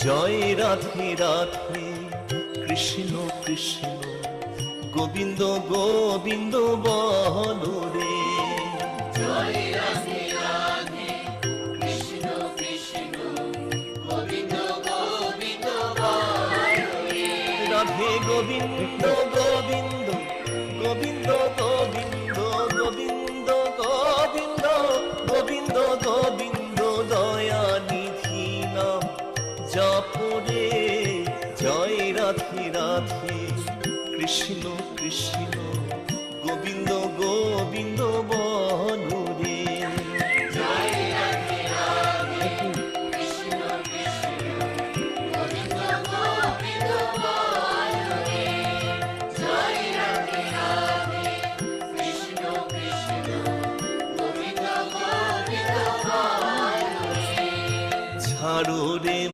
জয় রাধে রাধে কৃষ্ণ কৃষ্ণ গোবিন্দ গোবিন্দ বলো রে। জয় রাধে রাধে কৃষ্ণ কৃষ্ণ গোবিন্দ গোবিন্দ বলো রে। রাধে গোবিন্দ গোবিন্দ গোবিন্দ গোবিন্দ গোবিন্দ গোবিন্দ গোবিন্দ গোবিন্দ দয়া নিধি নাম জপরে। জয় রাধে রাধে কৃষ্ণ কৃষ্ণ গোবিন্দ গোবিন্দ